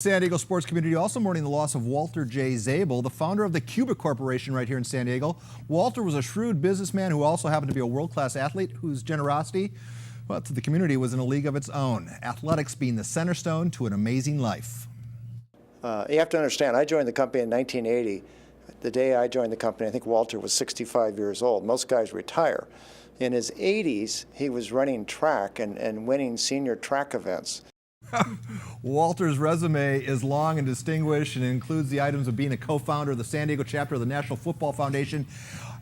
San Diego sports community also mourning the loss of Walter J. Zable, the founder of the Cubic Corporation right here in San Diego. Walter was a shrewd businessman who also happened to be a world-class athlete whose generosity, well, to the community was in a league of its own. Athletics being the center stone to an amazing life. You have to understand, I joined the company in 1980. The day I joined the company, I think Walter was 65 years old. Most guys retire. In his 80s, he was running track and winning senior track events. Walter's resume is long and distinguished and includes the items of being a co-founder of the San Diego chapter of the National Football Foundation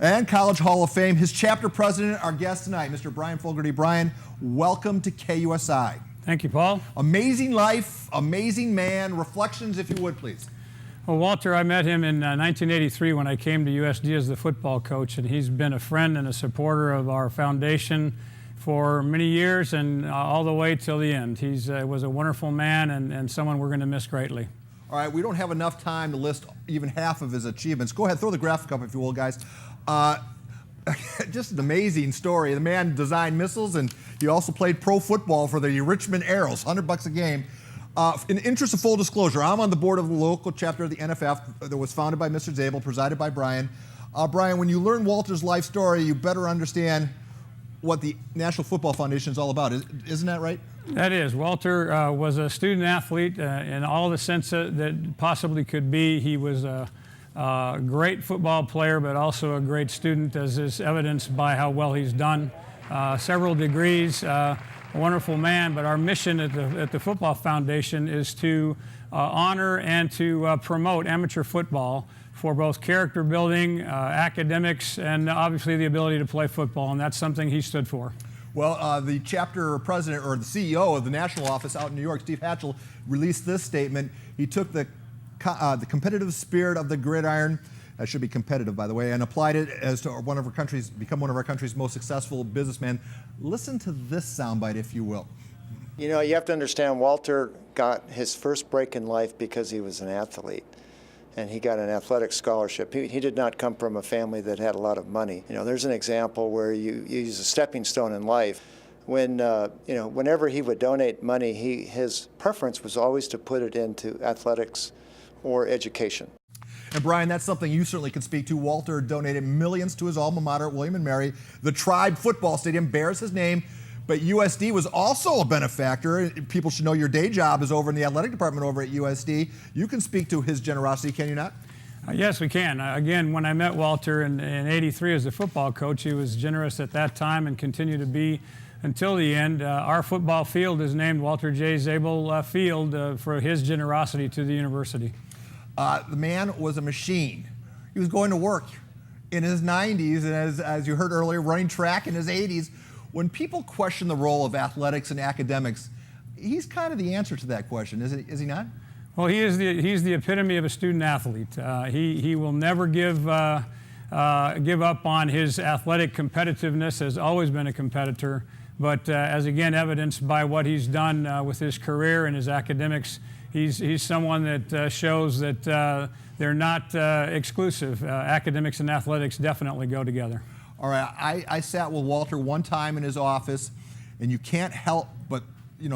and College Hall of Fame. His chapter president, our guest tonight, Mr. Brian Fogarty. Brian, welcome to KUSI. Thank you, Paul. Amazing life, amazing man. Reflections, if you would, please. Well, Walter, I met him in 1983 when I came to USD as the football coach, and he's been a friend and a supporter of our foundation for many years and all the way till the end. He was a wonderful man and someone we're going to miss greatly. All right, we don't have enough time to list even half of his achievements. Go ahead, throw the graphic up if you will, guys. Just an amazing story. The man designed missiles, and he also played pro football for the Richmond Arrows, $100 a game. In the interest of full disclosure, I'm on the board of the local chapter of the NFF that was founded by Mr. Zable, presided by Brian. Brian, when you learn Walter's life story, you better understand what the National Football Foundation is all about. Isn't that right? That is. Walter was a student athlete in all the sense that possibly could be. He was a great football player, but also a great student, as is evidenced by how well he's done. Several degrees, a wonderful man, but our mission at the Football Foundation is to honor and to promote amateur football for both character building, academics, and obviously the ability to play football, and that's something he stood for. Well, the chapter president, or the CEO of the national office out in New York, Steve Hatchell, released this statement. He took the competitive spirit of the gridiron, that should be competitive, by the way, and applied it as to become one of our country's most successful businessmen. Listen to this soundbite, if you will. You know, you have to understand, Walter got his first break in life because he was an athlete. And he got an athletic scholarship. He did not come from a family that had a lot of money. You know, there's an example where you use a stepping stone in life. When, whenever he would donate money, his preference was always to put it into athletics or education. And Brian, that's something you certainly can speak to. Walter donated millions to his alma mater, William and Mary. The Tribe Football Stadium bears his name. But USD was also a benefactor. People should know your day job is over in the athletic department over at USD. You can speak to his generosity, can you not? Yes, we can. Again, when I met Walter in '83 as a football coach, he was generous at that time and continued to be until the end. Our football field is named Walter J. Zable Field for his generosity to the university. The man was a machine. He was going to work in his 90s, and as you heard earlier, running track in his 80s. When people question the role of athletics and academics, he's kind of the answer to that question, is he not? Well, he's the epitome of a student athlete. He will never give up on his athletic competitiveness, has always been a competitor, but as again evidenced by what he's done with his career and his academics, he's someone that shows that they're not exclusive. Academics and athletics definitely go together. All right, I sat with Walter one time in his office, and you can't help but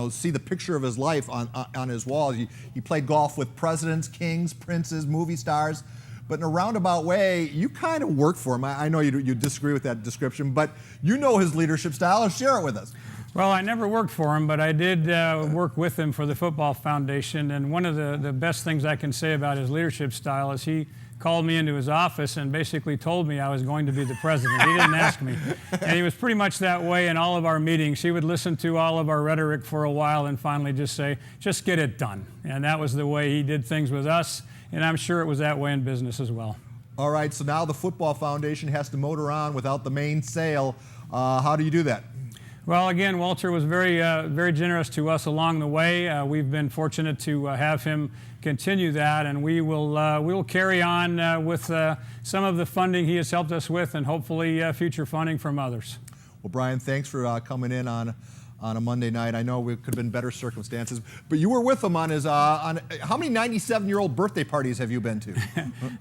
see the picture of his life on his walls. He played golf with presidents, kings, princes, movie stars, but in a roundabout way, you kind of worked for him. I know you disagree with that description, but you know his leadership style. Share it with us. Well, I never worked for him, but I did work with him for the Football Foundation, and one of the best things I can say about his leadership style is he called me into his office and basically told me I was going to be the president. He didn't ask me. And he was pretty much that way in all of our meetings. He would listen to all of our rhetoric for a while and finally just say, just get it done. And that was the way he did things with us, and I'm sure it was that way in business as well. All right, so now the Football Foundation has to motor on without the main sail. How do you do that? Well, again, Walter was very generous to us along the way. We've been fortunate to have him continue that, and we will carry on with some of the funding he has helped us with, and hopefully future funding from others. Well, Brian, thanks for coming in on a Monday night. I know it could have been better circumstances, but you were with him on his how many 97-year-old birthday parties have you been to?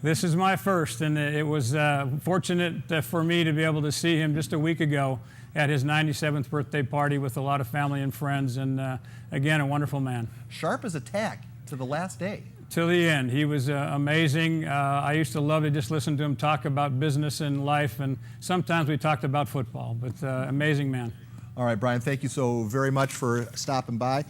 This is my first, and it was fortunate for me to be able to see him just a week ago at his 97th birthday party with a lot of family and friends, and again, a wonderful man. Sharp as a tack. to the last day. Till the end. He was amazing. I used to love to just listen to him talk about business and life, and sometimes we talked about football, but amazing man. All right, Brian, thank you so very much for stopping by.